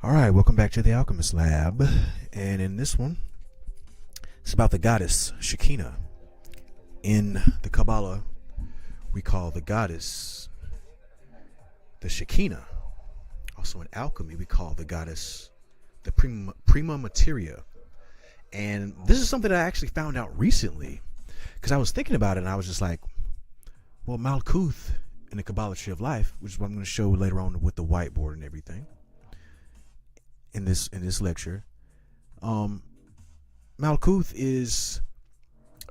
Alright, welcome back to the Alchemist Lab. And in this one, it's about the goddess Shekhinah. In the Kabbalah, we call the goddess the Shekhinah. Also in alchemy, we call the goddess the Prima Materia. And this is something that I actually found out recently, because I was thinking about it and I was just like, well, Malkuth in the Kabbalah Tree of Life, which is what I'm going to show later on with the whiteboard and everything in this lecture. Malkuth is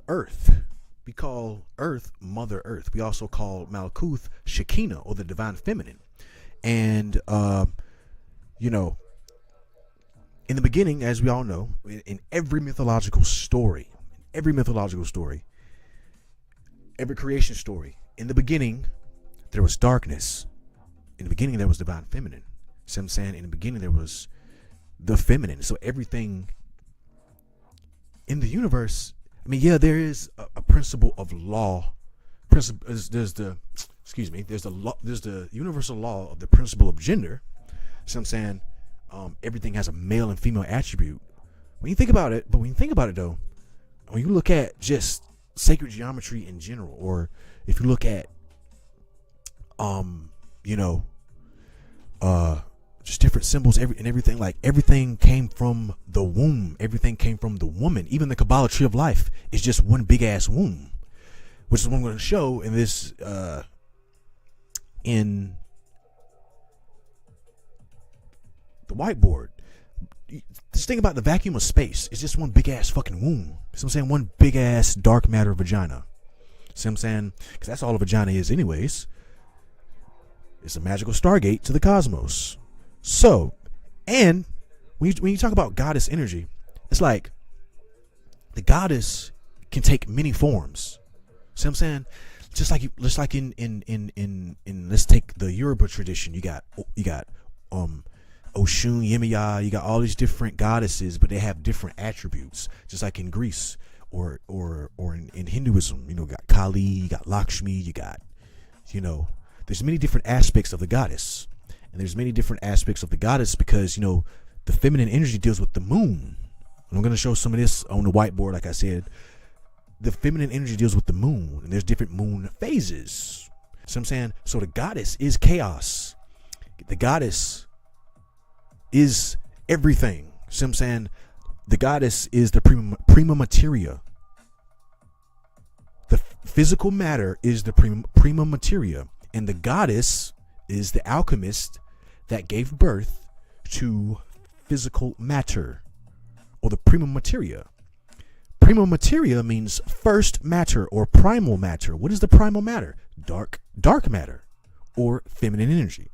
Earth. We call Earth Mother Earth. We also call Malkuth Shekhinah, or the divine feminine. And in the beginning, as we all know, in every mythological story, every creation story, in the beginning there was darkness. In the beginning there was divine feminine. See what I'm saying? In the beginning there was the feminine. So everything in the universe, I mean, yeah, there is a principle of law. There's the universal law of the principle of gender. So I'm saying, everything has a male and female attribute. When you think about it though, when you look at just sacred geometry in general, or if you look at just different symbols, everything, like everything came from the womb. Everything came from the woman. Even the Kabbalah Tree of Life is just one big ass womb, which is what I'm going to show in this in the whiteboard. Just think about the vacuum of space. It's just one big ass fucking womb. So I'm saying, one big ass dark matter vagina. See what I'm saying? Because that's all a vagina is anyways. It's a magical stargate to the cosmos. So, and when you talk about goddess energy, it's like the goddess can take many forms. See what I'm saying? Just like in let's take the Yoruba tradition. You got Oshun, Yemiya. You got all these different goddesses, but they have different attributes. Just like in Greece or in Hinduism, you got Kali, you got Lakshmi, you got there's many different aspects of the goddess. And there's many different aspects of the goddess because, the feminine energy deals with the moon. And I'm going to show some of this on the whiteboard, like I said. The feminine energy deals with the moon, and there's different moon phases. So I'm saying, so the goddess is chaos. The goddess is everything. So I'm saying, the goddess is the prima materia. The physical matter is the prima materia. And the goddess is the alchemist that gave birth to physical matter, or the prima materia. Prima materia means first matter or primal matter. What is the primal matter? Dark matter, or feminine energy.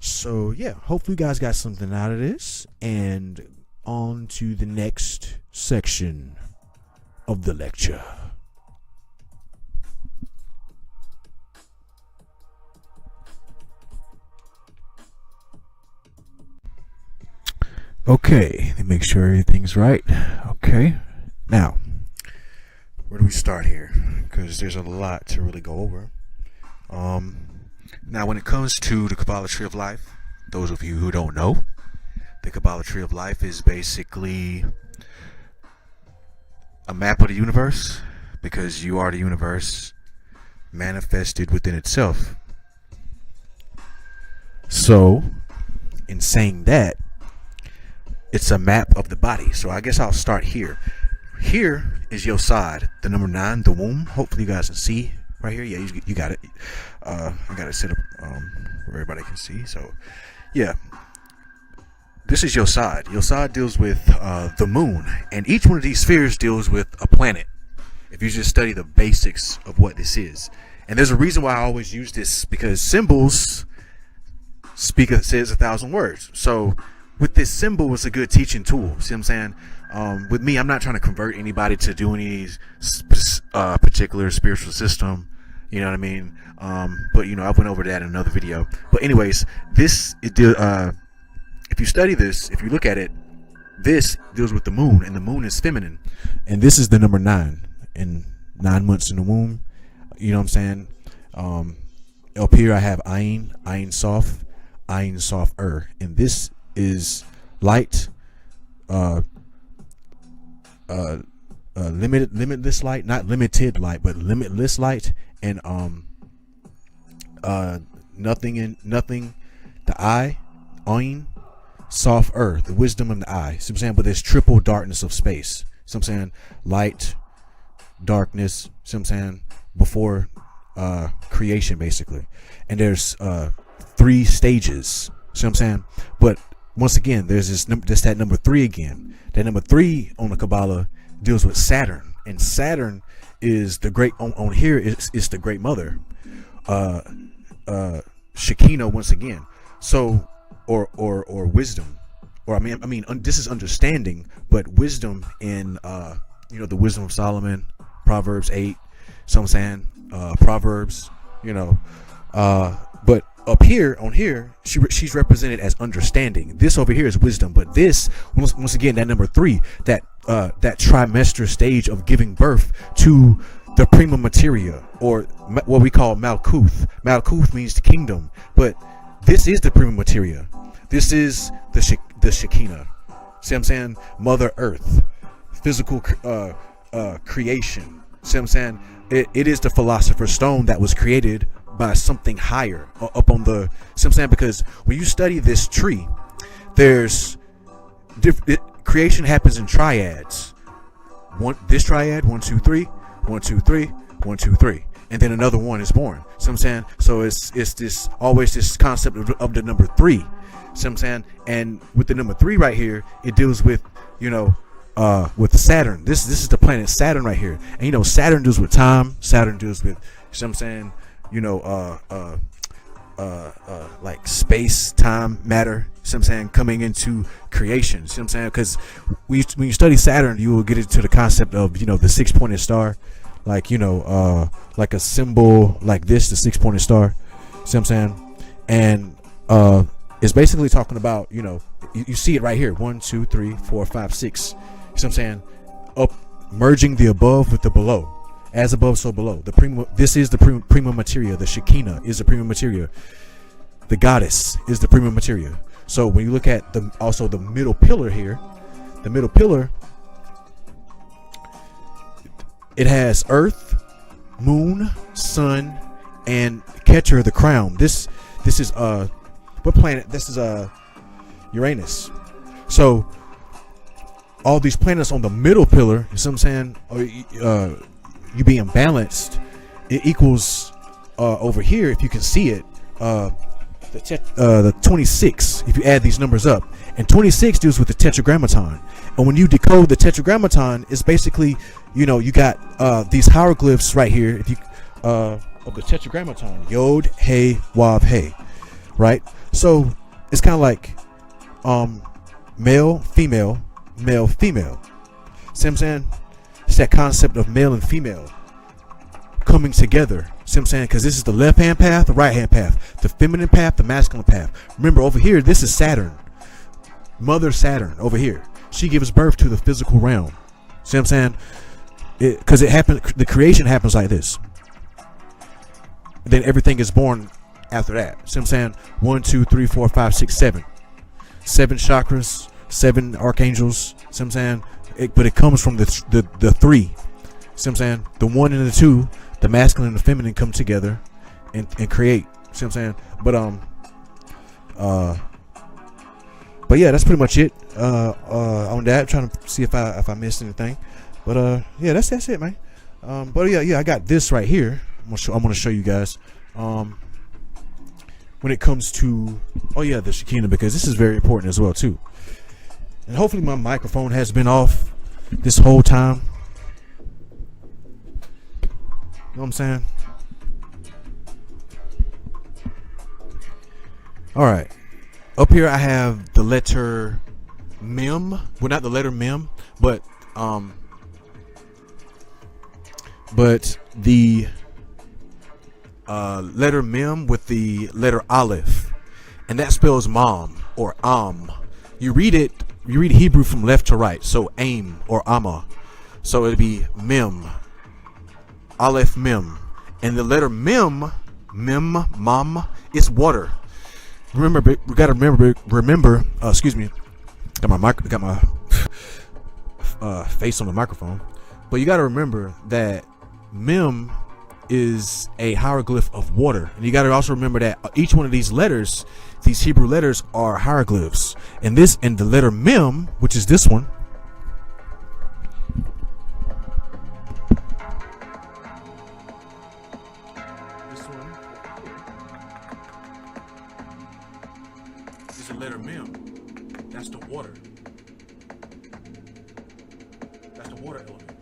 So yeah, hopefully you guys got something out of this, and on to the next section of the lecture. Okay, let me make sure everything's right. Okay, now, where do we start here? Because there's a lot to really go over. Now, when it comes to the Kabbalah Tree of Life, those of you who don't know, the Kabbalah Tree of Life is basically a map of the universe, because you are the universe manifested within itself. So, in saying that, it's a map of the body. So I guess I'll start here. Here is your side, the number 9, the womb. Hopefully you guys can see right here. Yeah, you got it. I got it set up where everybody can see. So yeah, this is your side. Your side deals with the moon, and each one of these spheres deals with a planet. If you just study the basics of what this is, and there's a reason why I always use this, because symbols says 1,000 words. So with this symbol, it's a good teaching tool. See what I'm saying? With me, I'm not trying to convert anybody to do any particular spiritual system. You know what I mean? But I went over that in another video. But anyways, if you study this, if you look at it, this deals with the moon, and the moon is feminine. And this is the number 9, and 9 months in the womb. You know what I'm saying? Up here I have Ayin Sof, and this is light, limitless light, not limited light, but limitless light, and nothing, the eye, ain, soft earth, the wisdom of the eye. See what I'm saying? But there's triple darkness of space. See what I'm saying? Light, darkness. See what I'm saying? Before creation, basically. And there's 3 stages. See what I'm saying? But once again, there's this that number 3 again. That number 3 on the Kabbalah deals with Saturn, and Saturn is the great on here is the great mother, Shekhinah once again. So or wisdom, or I mean this is understanding, but wisdom in the wisdom of Solomon, Proverbs 8. So I'm saying Proverbs, but up here on here she's represented as understanding. This over here is wisdom, but this once again, that number 3, that trimester stage of giving birth to the Prima Materia, or what we call Malkuth. Malkuth means the kingdom, but this is the Prima Materia. This is the Shekhinah. See what I'm saying? Mother Earth, physical creation. See what I'm saying? It is the philosopher's stone that was created by something higher up on the. See what I'm saying? Because when you study this tree, there's creation happens in triads. This triad, 1 2 3, 1 2 3, 1 2 3, and then another one is born. See what I'm saying? So it's this always this concept of the number 3. See what I'm saying? And with the number 3 right here, it deals with with Saturn. This is the planet Saturn right here, and Saturn deals with time. Saturn deals with, see what I'm saying? Like space, time, matter. See what I'm saying? Coming into creation. See what I'm saying? Because when you study Saturn, you will get into the concept of the 6-pointed star, like like a symbol like this, the 6-pointed star. See what I'm saying? And it's basically talking about you see it right here, 1 2 3 4 5 6. See what I'm saying? Up, merging the above with the below. As above, so below. This is the Prima Materia. The Shekhinah is the Prima Materia. The goddess is the Prima Materia. So when you look at the middle pillar here, the middle pillar, it has Earth, Moon, Sun, and Keter, the crown. This is what planet? This is Uranus. So all these planets on the middle pillar, you see what I'm saying? You being balanced, it equals over here, if you can see it, the 26. If you add these numbers up, and 26 deals with the tetragrammaton. And when you decode the tetragrammaton, it's basically you got these hieroglyphs right here. If you of the tetragrammaton, Yod, Hey, Wav, Hey, right? So it's kind of like male, female, male, female. See what I'm saying? It's that concept of male and female coming together. See what I'm saying? Because this is the left hand path, the right hand path, the feminine path, the masculine path. Remember, over here, this is Saturn, Mother Saturn. Over here, she gives birth to the physical realm. See what I'm saying? Because it happens. The creation happens like this. Then everything is born after that. See what I'm saying? 1 2 3 4 5 6 7. 7 chakras, 7 archangels. See what I'm saying? But it comes from the 3. See what I'm saying? The 1 and the 2, the masculine and the feminine, come together and create. See what I'm saying? But yeah, that's pretty much it on that. I'm trying to see if I missed anything. But yeah, that's it, man. But yeah, I got this right here. I'm gonna show you guys. When it comes to the Shekhinah, because this is very important as well too. And hopefully my microphone has been off this whole time. You know what I'm saying? Alright. Up here I have the letter Mem. Well, not the letter Mem, but the letter Mem with the letter Aleph. And that spells mom or am. You read Hebrew from left to right, so aim or amma. So it'd be Mem, Aleph Mem, and the letter Mem, Mam, is water. remember, we gotta remember. Excuse me, got my face on the microphone. But you gotta remember that Mem is a hieroglyph of water, and you gotta also remember that each one of these letters, these Hebrew letters, are hieroglyphs. And the letter Mem, which is this one. Is the letter Mem. That's the water. That's the water element.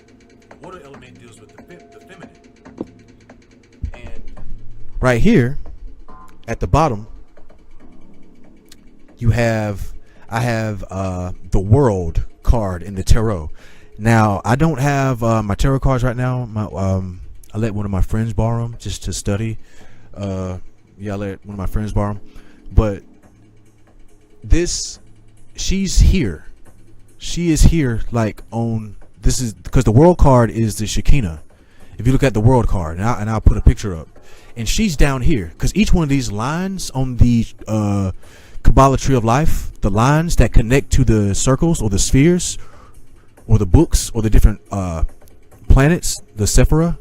The water element deals with the feminine. And right here at the bottom, I have the world card in the tarot. Now I don't have my tarot cards right now. I let one of my friends borrow them just to study. I let one of my friends borrow them. But she's here. She is here, like on this is because the world card is the Shekhinah. If you look at the world card, and I'll put a picture up, and she's down here because each one of these lines on the Kabbalah tree of life, the lines that connect to the circles or the spheres or the books or the different planets, the Sephirot.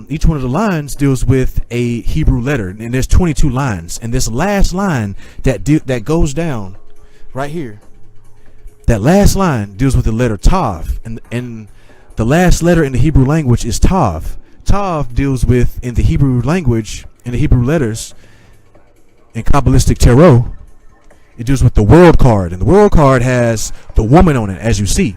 Each one of the lines deals with a Hebrew letter, and there's 22 lines. And this last line that goes down right here, that last line deals with the letter Tav, and the last letter in the Hebrew language is Tav. Tav deals with, in the Hebrew language, in the Hebrew letters, in Kabbalistic tarot, it deals with the world card, and the world card has the woman on it, as you see,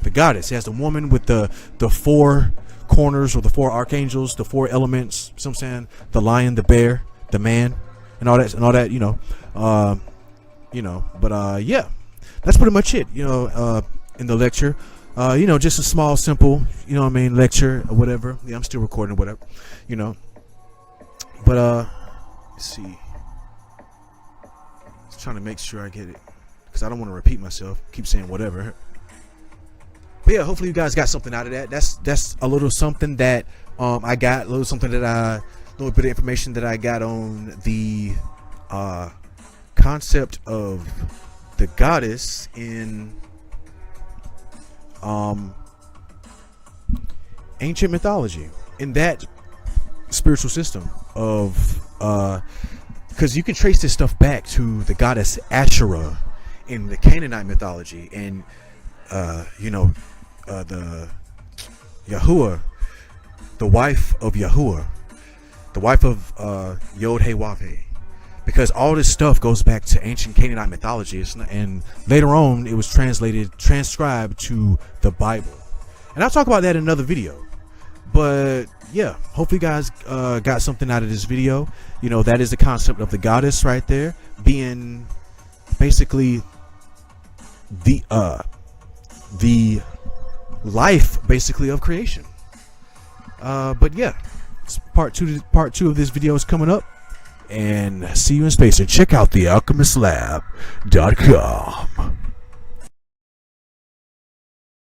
the goddess. It has the woman with the four corners, or the four archangels, the four elements. You know what I'm saying? The lion, the bear, the man, and all that. But yeah, that's pretty much it. In the lecture, just a small, simple, lecture or whatever. Yeah, I'm still recording, whatever, But let's see. Just trying to make sure I get it, because I don't want to repeat myself. Keep saying whatever. But yeah, hopefully you guys got something out of that. That's a little something that I got, a little bit of information that I got on the concept of the goddess in ancient mythology, in that spiritual system of because you can trace this stuff back to the goddess Asherah in the Canaanite mythology, and the Yahuwah, the wife of Yahuwah, the wife of Yod He Wav He, because all this stuff goes back to ancient Canaanite mythology, and later on it was transcribed to the Bible, and I'll talk about that in another video. But yeah, hopefully you guys got something out of this video. That is the concept of the goddess right there, being basically the life basically of creation. But yeah, it's part two of this video is coming up, and see you in space, and check out thealchemist.lab.com.